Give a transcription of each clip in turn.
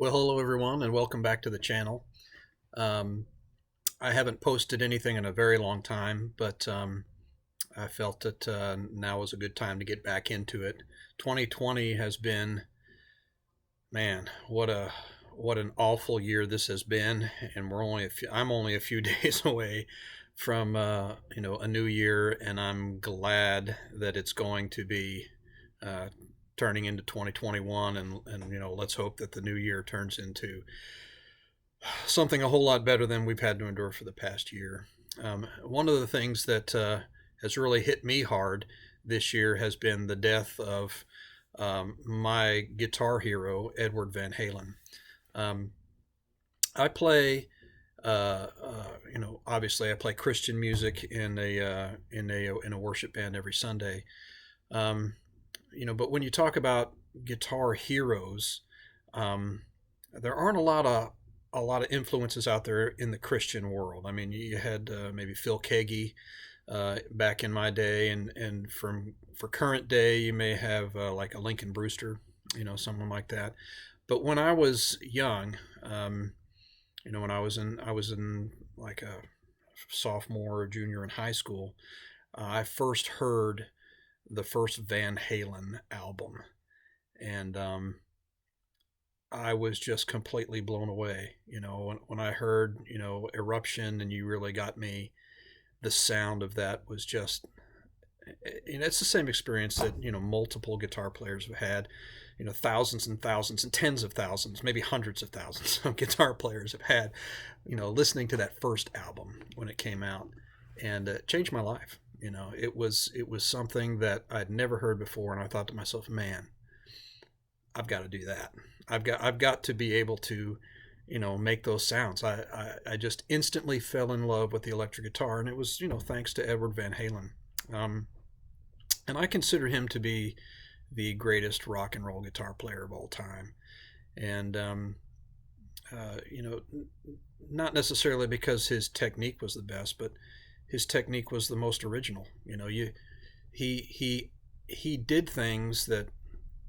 Well, hello everyone, and welcome back to the channel. Um, I haven't posted anything in a very long time, but I felt that now was a good time to get back into it. 2020 has been, man, what an awful year this has been, and I'm only a few days away from a new year, and I'm glad that it's going to be uh, turning into 2021, and let's hope that the new year turns into something a whole lot better than we've had to endure for the past year. One of the things that has really hit me hard this year has been the death of my guitar hero, Edward Van Halen. Um, I play, obviously I play Christian music in a worship band every Sunday. Um, but when you talk about guitar heroes, um, there aren't a lot of influences out there in the Christian world. I mean, you had maybe Phil Keaggy back in my day, and for current day, you may have like a Lincoln Brewster, someone like that. But when I was young, when I was in like a sophomore or junior in high school, I first heard the first Van Halen album, and I was just completely blown away. When I heard, Eruption, and You Really Got Me, the sound of that was just, it's the same experience that, multiple guitar players have had. Thousands and thousands and tens of thousands, maybe hundreds of thousands of guitar players have had, listening to that first album when it came out, and it changed my life. It was something that I'd never heard before, and I thought to myself, man, I've got to do that. I've got to be able to, make those sounds. I just instantly fell in love with the electric guitar, and it was, thanks to Edward Van Halen. Um, and I consider him to be the greatest rock and roll guitar player of all time. And uh, you know, not necessarily because his technique was the best, but his technique was the most original. He he he did things that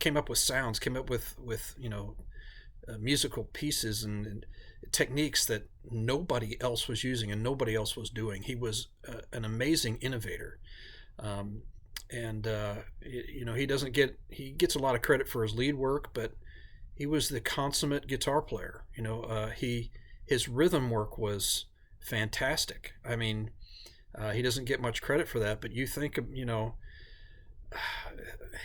came up with sounds, came up with musical pieces and techniques that nobody else was using and nobody else was doing. He was an amazing innovator, um, and he gets a lot of credit for his lead work, but he was the consummate guitar player. His rhythm work was fantastic. I mean, he doesn't get much credit for that, but you think of,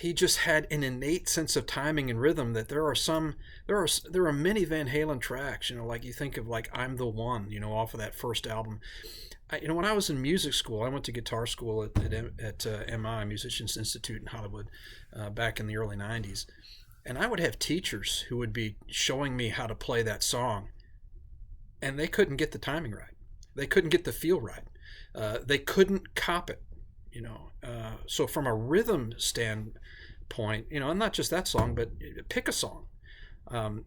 he just had an innate sense of timing and rhythm that there are many Van Halen tracks, like you think of like I'm the One, off of that first album. When I was in music school, I went to guitar school at MI, Musicians Institute in Hollywood, back in the early 90s. And I would have teachers who would be showing me how to play that song, and they couldn't get the timing right. They couldn't get the feel right. They couldn't cop it. So from a rhythm standpoint, and not just that song, but pick a song. Um,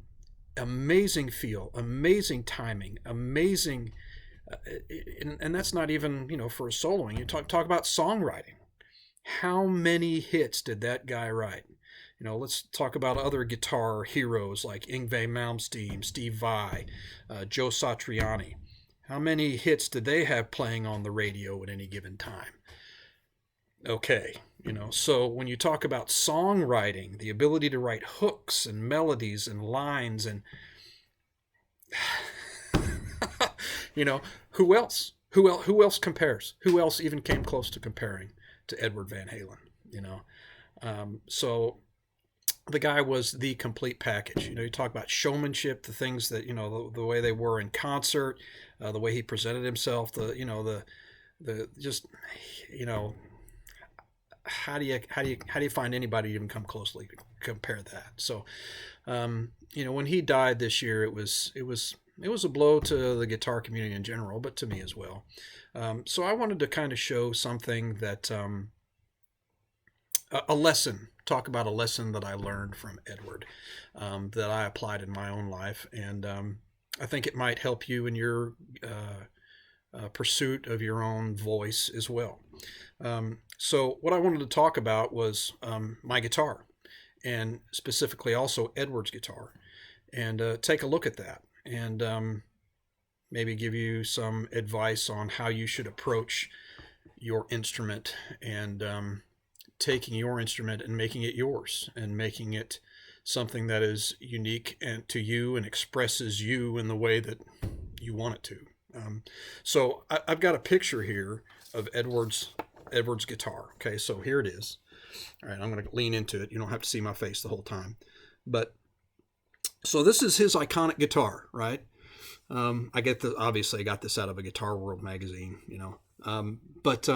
Amazing feel, amazing timing, amazing, and that's not even for a soloing. You talk about songwriting. How many hits did that guy write? Let's talk about other guitar heroes like Yngwie Malmsteen, Steve Vai, Joe Satriani. How many hits did they have playing on the radio at any given time? Okay, so when you talk about songwriting, the ability to write hooks and melodies and lines and who else? Who else compares? Who else even came close to comparing to Edward Van Halen? So the guy was the complete package. You talk about showmanship, the things that the way they were in concert, the way he presented himself, the just how do you find anybody to even come closely to compare that? So when he died this year, it was a blow to the guitar community in general, but to me as well. So I wanted to kind of show something that a lesson, talk about a lesson that I learned from Edward, that I applied in my own life, and I think it might help you in your pursuit of your own voice as well. So what I wanted to talk about was my guitar, and specifically also Edward's guitar. and take a look at that, and maybe give you some advice on how you should approach your instrument, and taking your instrument and making it yours, and making it something that is unique and to you and expresses you in the way that you want it to. So I've got a picture here of Edward's guitar. Okay, so here it is. All right, I'm going to lean into it. You don't have to see my face the whole time. But so this is his iconic guitar, right? Obviously I got this out of a Guitar World magazine, but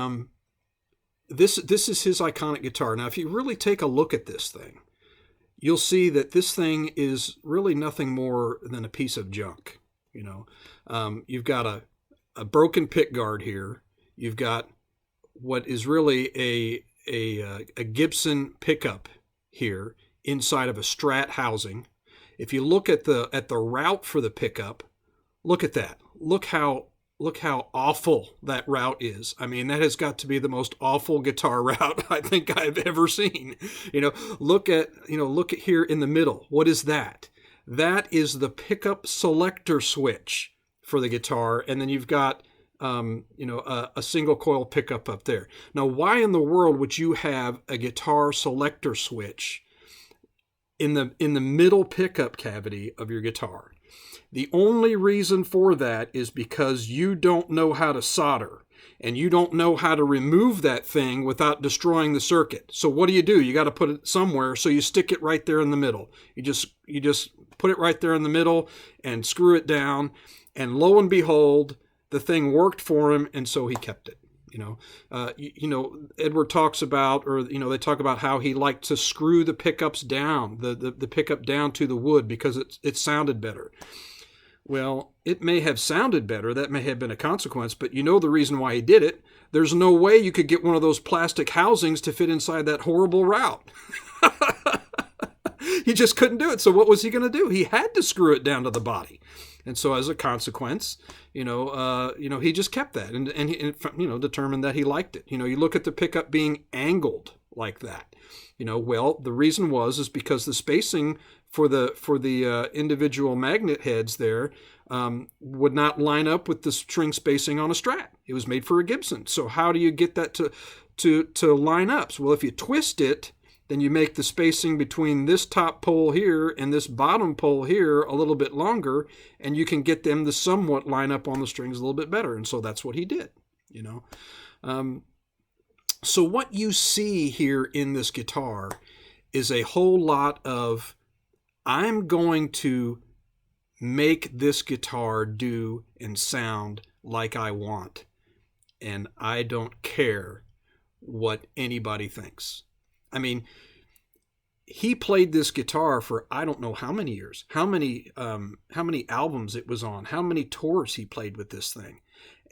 this is his iconic guitar. Now, if you really take a look at this thing, you'll see that this thing is really nothing more than a piece of junk. You've got a broken pick guard here. You've got what is really a Gibson pickup here inside of a Strat housing. If you look at the route for the pickup, look at that. Look how awful that route is. I mean, that has got to be the most awful guitar route I think I've ever seen. Look at here in the middle. What is that? That is the pickup selector switch for the guitar, and then you've got a single coil pickup up there. Now, why in the world would you have a guitar selector switch in the middle pickup cavity of your guitar? The only reason for that is because you don't know how to solder, and you don't know how to remove that thing without destroying the circuit. So what do? You got to put it somewhere, so you stick it right there in the middle. You just put it right there in the middle and screw it down, and lo and behold, the thing worked for him, and so he kept it. Edward talks about, or they talk about how he liked to screw the pickups down, the pickup down to the wood because it sounded better. Well, it may have sounded better. That may have been a consequence, but the reason why he did it. There's no way you could get one of those plastic housings to fit inside that horrible route. He just couldn't do it. So what was he going to do? He had to screw it down to the body. And so as a consequence, he just kept that and determined that he liked it. You look at the pickup being angled like that. Well, the reason is because the spacing for the individual magnet heads there would not line up with the string spacing on a Strat. It was made for a Gibson. So how do you get that to line up? So, well, if you twist it, then you make the spacing between this top pole here and this bottom pole here a little bit longer, and you can get them to somewhat line up on the strings a little bit better. And so that's what he did, So what you see here in this guitar is a whole lot of, I'm going to make this guitar do and sound like I want, and I don't care what anybody thinks. I mean, he played this guitar for I don't know how many years, how many albums it was on, how many tours he played with this thing,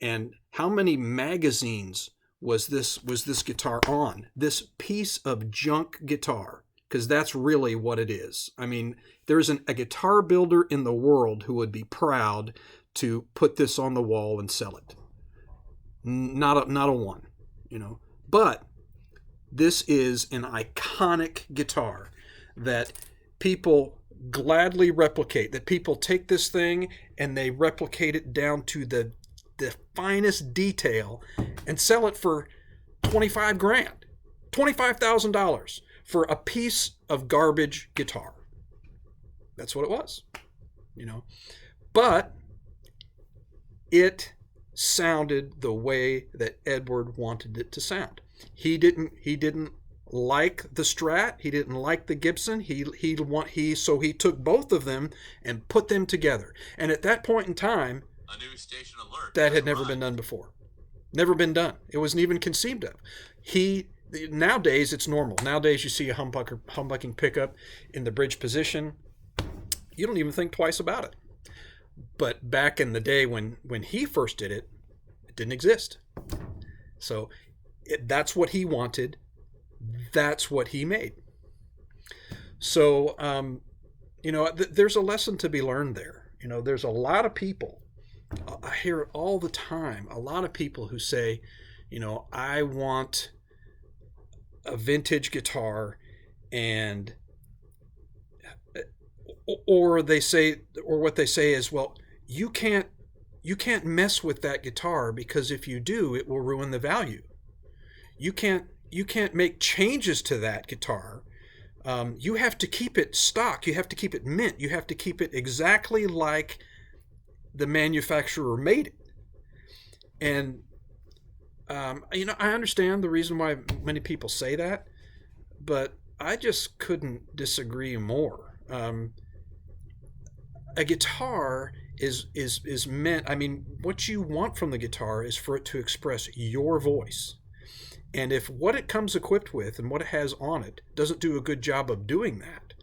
and how many magazines was this guitar on. This piece of junk guitar, because that's really what it is. I mean, there isn't a guitar builder in the world who would be proud to put this on the wall and sell it. Not a one, But this is an iconic guitar that people gladly replicate, that people take this thing and they replicate it down to the finest detail and sell it for $25,000, $25,000 for a piece of garbage guitar. That's what it was, But it sounded the way that Edward wanted it to sound. He didn't like the Strat. He didn't like the Gibson. So he took both of them and put them together. And at that point in time, a new station alert that had never been done before. Never been done. It wasn't even conceived of. Nowadays it's normal. Nowadays you see a humbucking pickup in the bridge position. You don't even think twice about it. But back in the day when he first did it, it didn't exist. So that's what he wanted. That's what he made. So, there's a lesson to be learned there. There's a lot of people, I hear it all the time, a lot of people who say, I want a vintage guitar and or they say, or what they say is, well, you can't you can't mess with that guitar because if you do, it will ruin the value. You can't make changes to that guitar. You have to keep it stock. You have to keep it mint. You have to keep it exactly like the manufacturer made it. And I understand the reason why many people say that, but I just couldn't disagree more. A guitar is meant. I mean, what you want from the guitar is for it to express your voice. And if what it comes equipped with and what it has on it doesn't do a good job of doing that,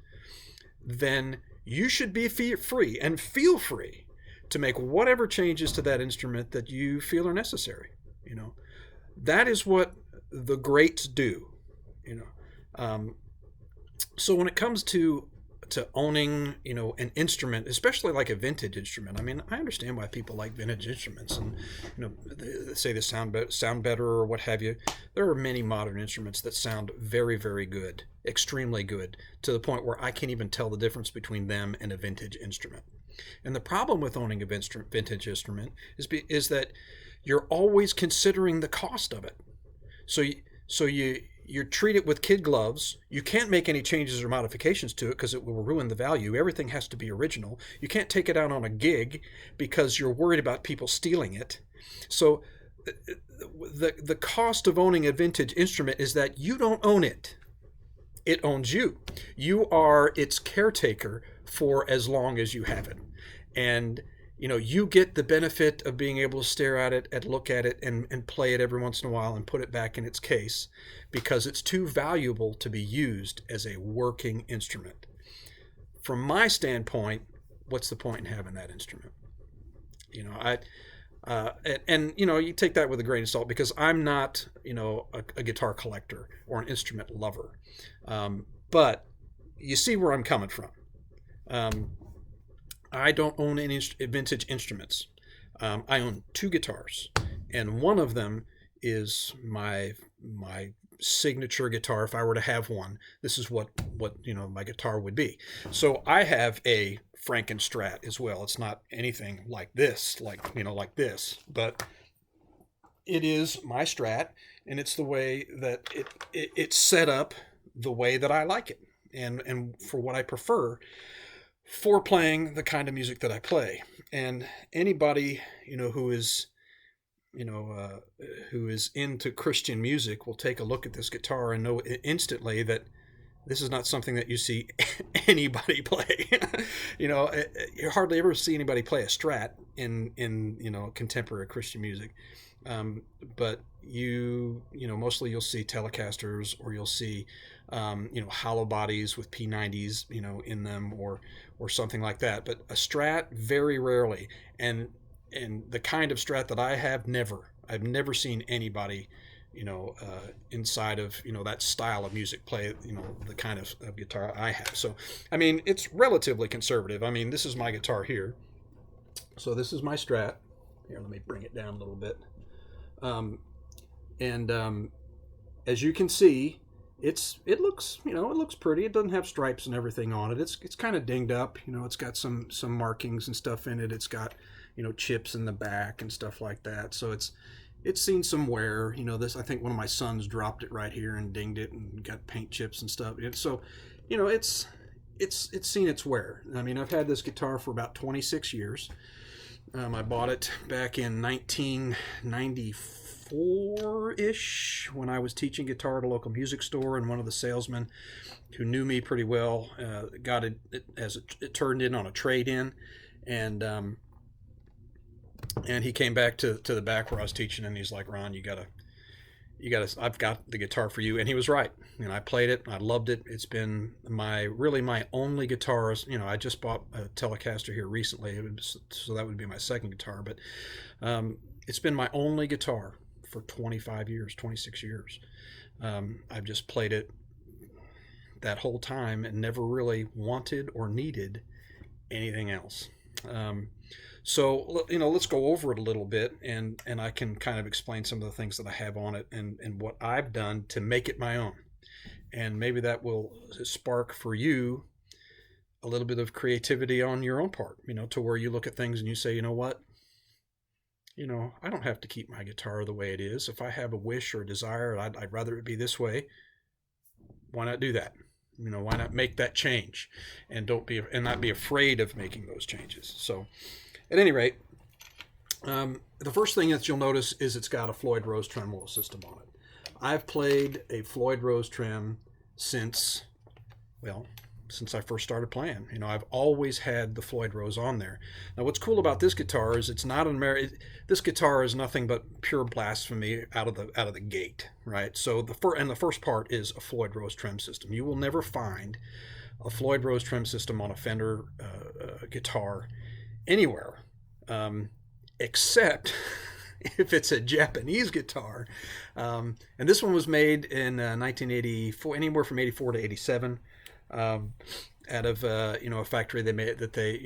then you should be free and feel free to make whatever changes to that instrument that you feel are necessary. You know, that is what the greats do. You know, so when it comes to owning, an instrument, especially like a vintage instrument. I mean, I understand why people like vintage instruments, and they say they sound better or what have you. There are many modern instruments that sound very, very good, extremely good, to the point where I can't even tell the difference between them and a vintage instrument. And the problem with owning a vintage instrument is that you're always considering the cost of it. So you treat it with kid gloves. You can't make any changes or modifications to it because it will ruin the value. Everything has to be original. You can't take it out on a gig because you're worried about people stealing it. So the cost of owning a vintage instrument is that you don't own it. It owns you. You are its caretaker for as long as you have it. And you get the benefit of being able to stare at it and look at it and play it every once in a while and put it back in its case because it's too valuable to be used as a working instrument. From my standpoint, what's the point in having that instrument? You take that with a grain of salt because I'm not, a guitar collector or an instrument lover. But you see where I'm coming from. I don't own any vintage instruments. I own two guitars, and one of them is my signature guitar. If I were to have one, this is what my guitar would be. So I have a FrankenStrat as well. It's not anything like this, like this, but it is my Strat, and it's the way that it's set up the way that I like it, and for what I prefer for playing the kind of music that I play. And anybody, who is, who is into Christian music will take a look at this guitar and know instantly that this is not something that you see anybody play. You hardly ever see anybody play a Strat in contemporary Christian music. But mostly you'll see Telecasters, or you'll see, hollow bodies with P90s, in them, or something like that. But a Strat, very rarely. And the kind of Strat that I have, never. I've never seen anybody, inside of, that style of music play, the kind of guitar I have. So, I mean, it's relatively conservative. I mean, this is my guitar here. So this is my Strat. Here, let me bring it down a little bit. As you can see, it looks pretty. It doesn't have stripes and everything on it. It's kind of dinged up. It's got some markings and stuff in it. It's got chips in the back and stuff like that. So it's seen some wear. This, I think one of my sons dropped it right here and dinged it and got paint chips and stuff. So it's seen its wear. I mean, I've had this guitar for about 26 years. I bought it back in 1994-ish when I was teaching guitar at a local music store, and one of the salesmen who knew me pretty well got it as it turned in on a trade-in, and he came back to the back where I was teaching, and he's like, "Ron, you gotta, I've got the guitar for you." And he was right. I played it. I loved it. It's been my only guitar. I just bought a Telecaster here recently, so that would be my second guitar. But it's been my only guitar for 25 years, 26 years. I've just played it that whole time and never really wanted or needed anything else. So, let's go over it a little bit, and I can kind of explain some of the things that I have on it and what I've done to make it my own. And maybe that will spark for you a little bit of creativity on your own part, to where you look at things and you say, you know what, I don't have to keep my guitar the way it is. If I have a wish or a desire, I'd rather it be this way. Why not do that? Why not make that change, and not be afraid of making those changes. So, at any rate, the first thing that you'll notice is it's got a Floyd Rose tremolo system on it. I've played a Floyd Rose trem since I first started playing. I've always had the Floyd Rose on there. Now, what's cool about this guitar is it's not this guitar is nothing but pure blasphemy out of the gate, right? So the first part is a Floyd Rose trem system. You will never find a Floyd Rose trem system on a Fender guitar anywhere, except if it's a Japanese guitar. And this one was made in 1984, anywhere from 84 to 87. Out of a factory they made that they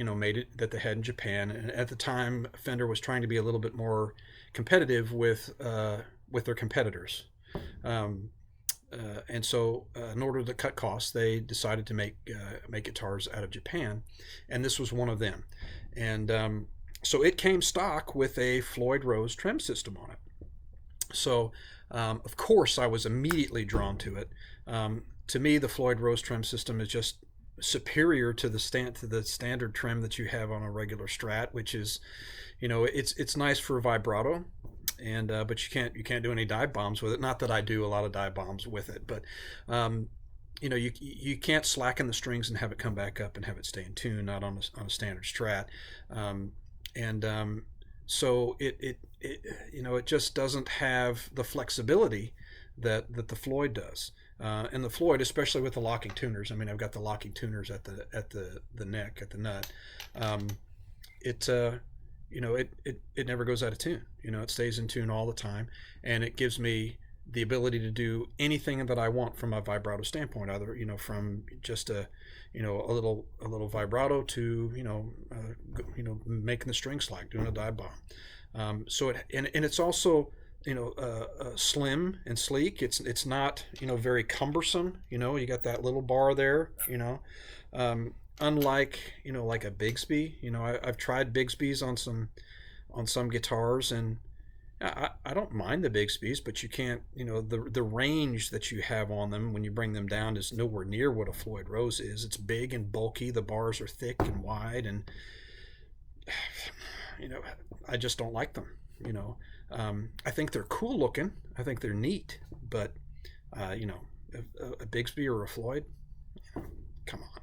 had in Japan, and at the time Fender was trying to be a little bit more competitive with their competitors, and so in order to cut costs, they decided to make guitars out of Japan, and this was one of them, and so it came stock with a Floyd Rose trem system on it. So of course I was immediately drawn to it. To me, the Floyd Rose trem system is just superior to the standard trem that you have on a regular Strat, which is, it's nice for vibrato, and but you can't do any dive bombs with it. Not that I do a lot of dive bombs with it, but you can't slacken the strings and have it come back up and have it stay in tune, not on a standard Strat, so it just doesn't have the flexibility that the Floyd does. And the Floyd, especially with the locking tuners, I've got the locking tuners at the neck, at the nut. It never goes out of tune. It stays in tune all the time, and it gives me the ability to do anything that I want from a vibrato standpoint, either from just a little vibrato to making the string slack, doing a dive bomb. So it's also slim and sleek. It's not very cumbersome. You got that little bar there. Unlike like a Bigsby. I've tried Bigsby's on some guitars, and I don't mind the Bigsby's, but you can't. The range that you have on them when you bring them down is nowhere near what a Floyd Rose is. It's big and bulky. The bars are thick and wide, and I just don't like them. I think they're cool looking. I think they're neat, but a Bigsby or a Floyd, come on.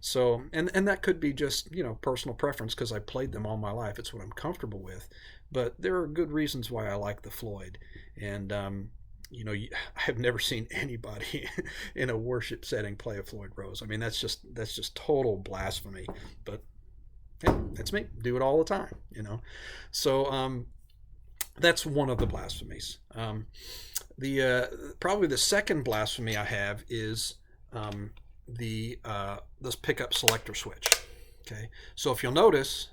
So, and that could be just personal preference, because I played them all my life. It's what I'm comfortable with. But there are good reasons why I like the Floyd, and I've never seen anybody in a worship setting play a Floyd Rose. That's just total blasphemy. But yeah, that's me. Do it all the time. So. That's one of the blasphemies. Probably the second blasphemy I have is this pickup selector switch. Okay, so if you'll notice,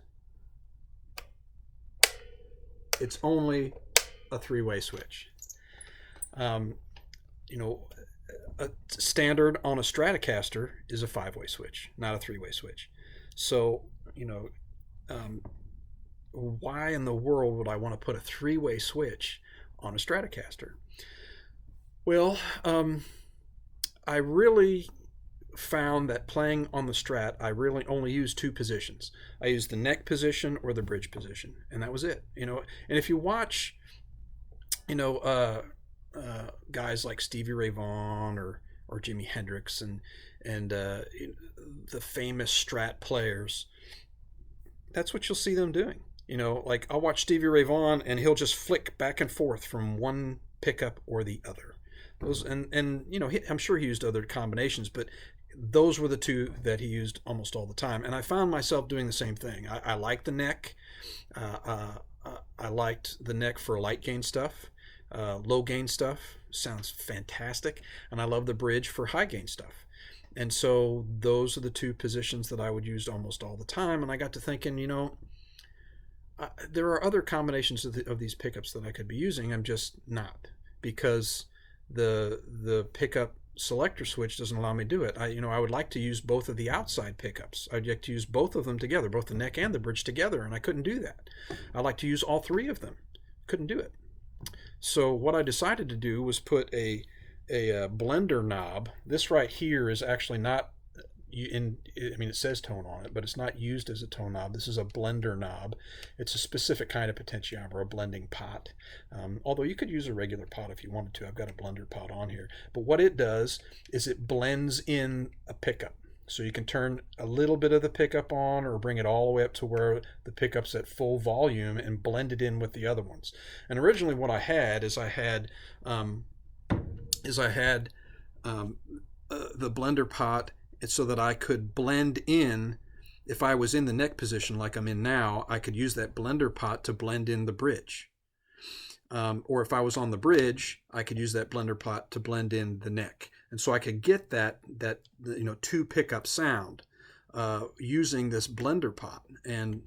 it's only a three-way switch. A standard on a Stratocaster is a five-way switch, not a three-way switch. So why in the world would I want to put a three-way switch on a Stratocaster? Well, I really found that playing on the Strat, I really only used two positions. I used the neck position or the bridge position, and that was it. And if you watch, guys like Stevie Ray Vaughan or Jimi Hendrix and the famous Strat players, that's what you'll see them doing. Like I'll watch Stevie Ray Vaughan and he'll just flick back and forth from one pickup or the other. Those and I'm sure he used other combinations, but those were the two that he used almost all the time. And I found myself doing the same thing. I liked the neck. I liked the neck for light gain stuff. Low gain stuff sounds fantastic. And I love the bridge for high gain stuff. And so those are the two positions that I would use almost all the time. And I got to thinking, there are other combinations of these pickups that I could be using. I'm just not, because the pickup selector switch doesn't allow me to do it. I would like to use both of the outside pickups. I'd like to use both of them together, both the neck and the bridge together, and I couldn't do that. I'd like to use all three of them. Couldn't do it. So what I decided to do was put a blender knob. This right here is actually not it says tone on it, but it's not used as a tone knob. This is a blender knob. It's a specific kind of potentiometer, a blending pot. Although you could use a regular pot if you wanted to. I've got a blender pot on here. But what it does is it blends in a pickup. So you can turn a little bit of the pickup on or bring it all the way up to where the pickup's at full volume and blend it in with the other ones. And originally what I had is I had the blender pot so that I could blend in. If I was in the neck position like I'm in now, I could use that blender pot to blend in the bridge. Or if I was on the bridge, I could use that blender pot to blend in the neck. And so I could get that two pickup sound using this blender pot and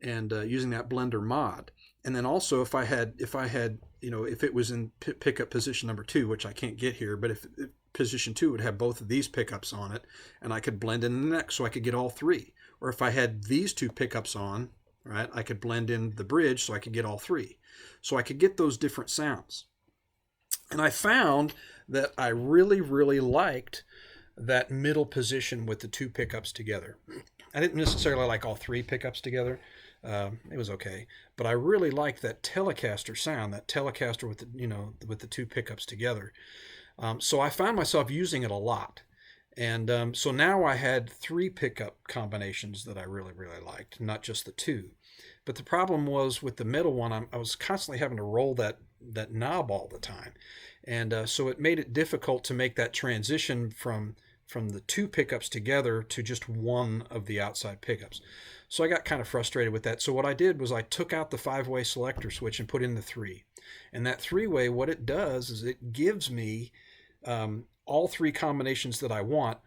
using that blender mod. And then also if it was in pickup position number 2, which I can't get here, but if position 2 would have both of these pickups on it, and I could blend in the neck so I could get all three. Or if I had these 2 pickups on, right, I could blend in the bridge so I could get all three. So I could get those different sounds. And I found that I really, really liked that middle position with the 2 pickups together. I didn't necessarily like all 3 pickups together. It was okay, but I really liked that Telecaster sound, that Telecaster with the 2 pickups together. So I found myself using it a lot. And so now I had 3 pickup combinations that I really, really liked, not just the 2. But the problem was with the middle one, I was constantly having to roll that knob all the time. And so it made it difficult to make that transition from the 2 pickups together to just one of the outside pickups. So I got kind of frustrated with that. So what I did was I took out the 5-way selector switch and put in the 3. And that 3-way, what it does is it gives me all 3 combinations that I want,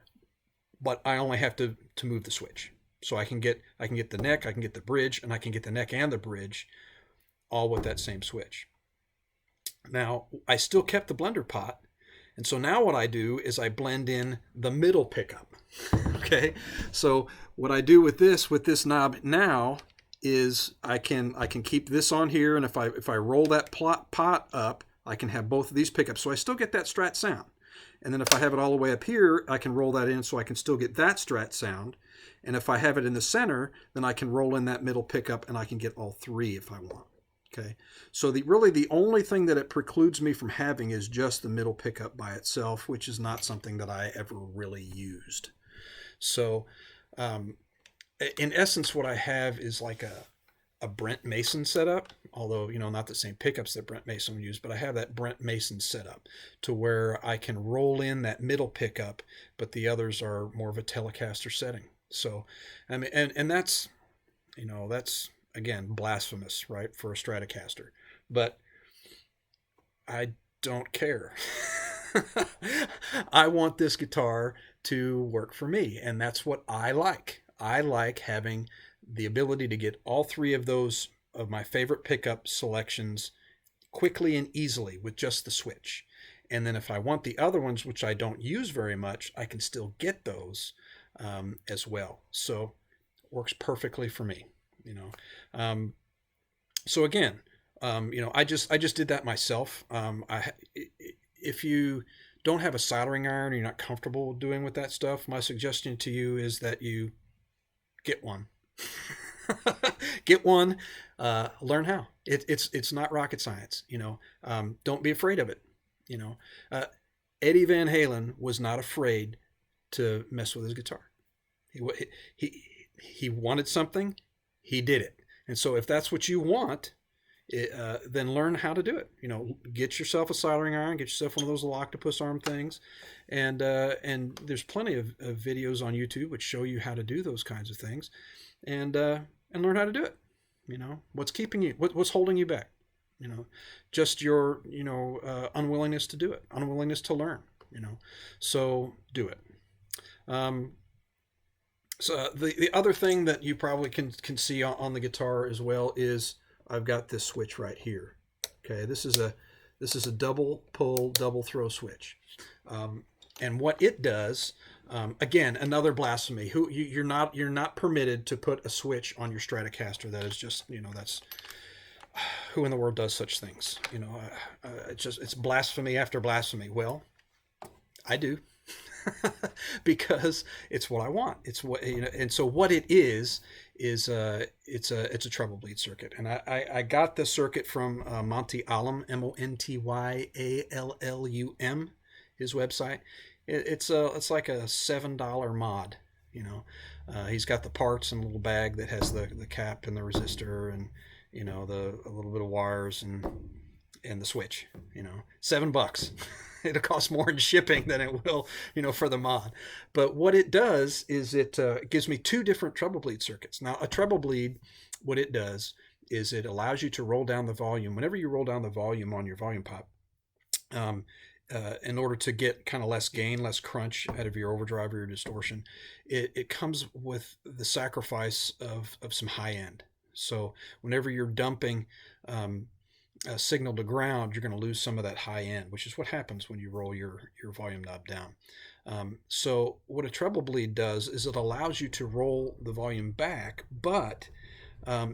but I only have to move the switch. So I can get the neck, I can get the bridge, and I can get the neck and the bridge all with that same switch. Now, I still kept the blender pot, and so now what I do is I blend in the middle pickup. Okay? So what I do with this knob now is I can keep this on here, and if I roll that pot up, I can have both of these pickups. So I still get that Strat sound. And then if I have it all the way up here, I can roll that in so I can still get that Strat sound. And if I have it in the center, then I can roll in that middle pickup and I can get all 3 if I want. Okay, so really the only thing that it precludes me from having is just the middle pickup by itself, which is not something that I ever really used. So in essence, what I have is like a Brent Mason setup, although, not the same pickups that Brent Mason would use, but I have that Brent Mason setup to where I can roll in that middle pickup, but the others are more of a Telecaster setting. So, I mean, and that's, that's, again, blasphemous, right, for a Stratocaster. But I don't care. I want this guitar to work for me, and that's what I like. I like having the ability to get all 3 of those of my favorite pickup selections quickly and easily with just the switch. And then if I want the other ones, which I don't use very much, I can still get those as well. So it works perfectly for me, So again, I just did that myself. If you don't have a soldering iron, or you're not comfortable doing with that stuff, my suggestion to you is that you get one. Get one, learn how. It's not rocket science, don't be afraid of it. Eddie Van Halen was not afraid to mess with his guitar. He wanted something, he did it. And so if that's what you want, then learn how to do it. Get yourself a soldering iron, get yourself one of those octopus arm things, and there's plenty of videos on YouTube which show you how to do those kinds of things, and learn how to do it. What's keeping you, what's holding you back? Just your unwillingness to do it, unwillingness to learn. So do it. So the other thing that you probably can see on the guitar as well is I've got this switch right here. Okay, this is a double pull, double throw switch. And what it does, again, another blasphemy. You're not permitted to put a switch on your Stratocaster. That is just, that's, who in the world does such things? It's blasphemy after blasphemy. Well, I do. Because it's what I want. It's what, and so what it is it's a treble bleed circuit, and I got the circuit from Monty Allum, Montyallum, his website. It's like a $7 mod. He's got the parts in a little bag that has the cap and the resistor and a little bit of wires and the switch. $7. It'll cost more in shipping than it will, for the mod. But what it does is it gives me two different treble bleed circuits. Now, a treble bleed, what it does is it allows you to roll down the volume. Whenever you roll down the volume on your volume pop, in order to get kind of less gain, less crunch out of your overdrive or your distortion, it comes with the sacrifice of some high end. So whenever you're dumping signal to ground, you're going to lose some of that high end, which is what happens when you roll your volume knob down. So what a treble bleed does is it allows you to roll the volume back, but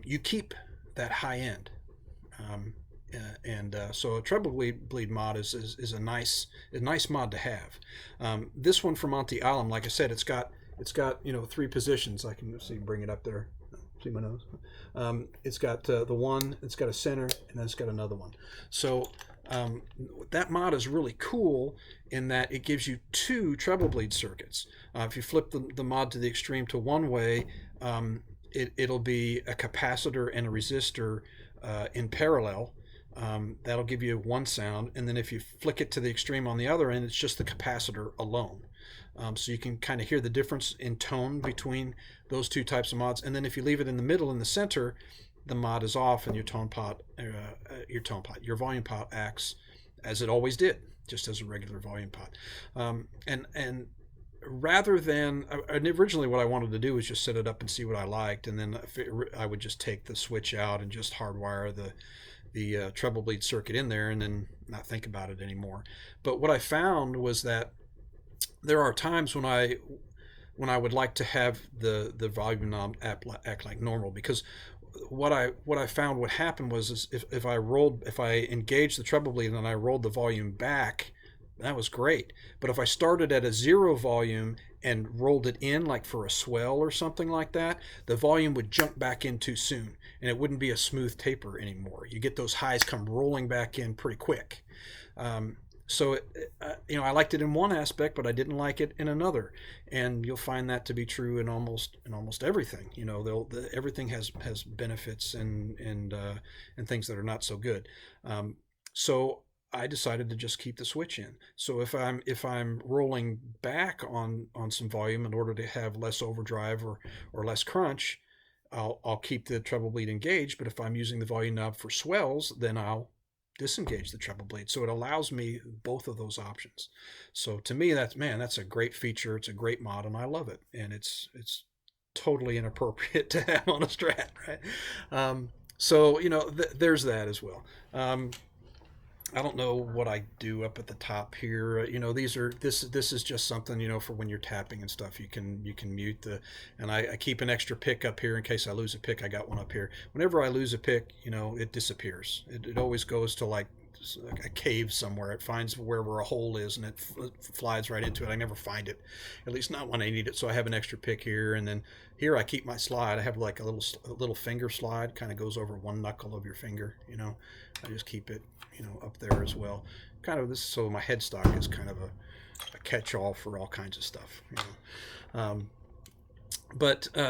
you keep that high end. So a treble bleed mod is a nice mod to have. This one from Monty Allum, like I said, it's got three positions. I can see, bring it up there. See my nose? It's got the one, it's got a center, and then it's got another one. So that mod is really cool in that it gives you two treble bleed circuits. If you flip the mod to the extreme to one way, it'll be a capacitor and a resistor in parallel. That'll give you one sound, and then if you flick it to the extreme on the other end, it's just the capacitor alone. So you can kind of hear the difference in tone between those two types of mods. And then if you leave it in the middle, in the center, the mod is off, and your volume pot acts as it always did, just as a regular volume pot. And rather than, originally what I wanted to do was just set it up and see what I liked, and then I would just take the switch out and just hardwire the treble bleed circuit in there, and then not think about it anymore. But what I found was that there are times when I would like to have the volume knob act like normal, because what I found would happen was if I engaged the treble bleed and I rolled the volume back, that was great. But if I started at a zero volume and rolled it in, like for a swell or something like that, the volume would jump back in too soon, and it wouldn't be a smooth taper anymore. You get those highs come rolling back in pretty quick. So I liked it in one aspect, but I didn't like it in another, and you'll find that to be true in almost everything. Everything has benefits and things that are not so good. So I decided to just keep the switch in. So if I'm rolling back on some volume in order to have less overdrive or less crunch, I'll keep the treble bleed engaged. But if I'm using the volume knob for swells, then I'll disengage the treble bleed. So it allows me both of those options. So to me, that's a great feature. It's a great mod, and I love it. And it's totally inappropriate to have on a Strat, right? So there's that as well. I don't know what I do up at the top here. This is just something, for when you're tapping and stuff. You can mute and I keep an extra pick up here in case I lose a pick. I got one up here. Whenever I lose a pick, it disappears. It always goes to like a cave somewhere. It finds wherever a hole is, and it flies right into it. I never find it, at least not when I need it. So I have an extra pick here, and then here I keep my slide. I have like a little finger slide, kind of goes over one knuckle of your finger. I just keep it up there as well. Kind of this, so my headstock is kind of a catch-all for all kinds of stuff.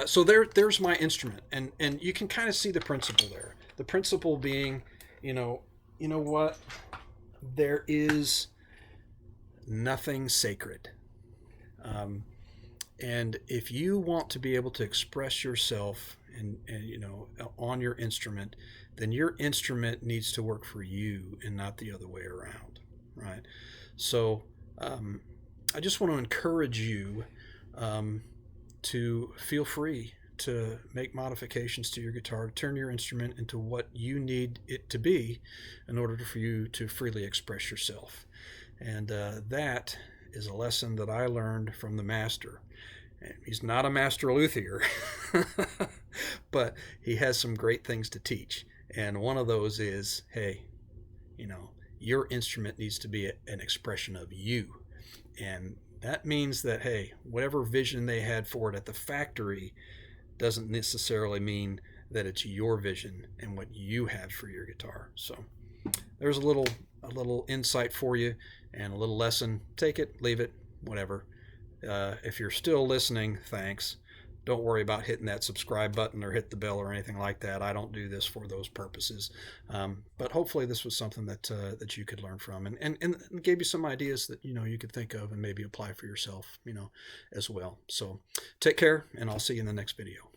So there's my instrument, and you can kind of see the principle there. The principle being, you know what? There is nothing sacred. And if you want to be able to express yourself and on your instrument, then your instrument needs to work for you and not the other way around, right? So I just want to encourage you to feel free to make modifications to your guitar, turn your instrument into what you need it to be in order for you to freely express yourself. And that is a lesson that I learned from the master. And he's not a master luthier, but he has some great things to teach. And one of those is, hey, you know, your instrument needs to be an expression of you. And that means that, hey, whatever vision they had for it at the factory doesn't necessarily mean that it's your vision and what you have for your guitar. So there's a little insight for you and a little lesson. Take it, leave it, whatever. If you're still listening, thanks. Don't worry about hitting that subscribe button or hit the bell or anything like that. I don't do this for those purposes. But hopefully this was something that you could learn from and gave you some ideas that, you know, you could think of and maybe apply for yourself, you know, as well. So take care, and I'll see you in the next video.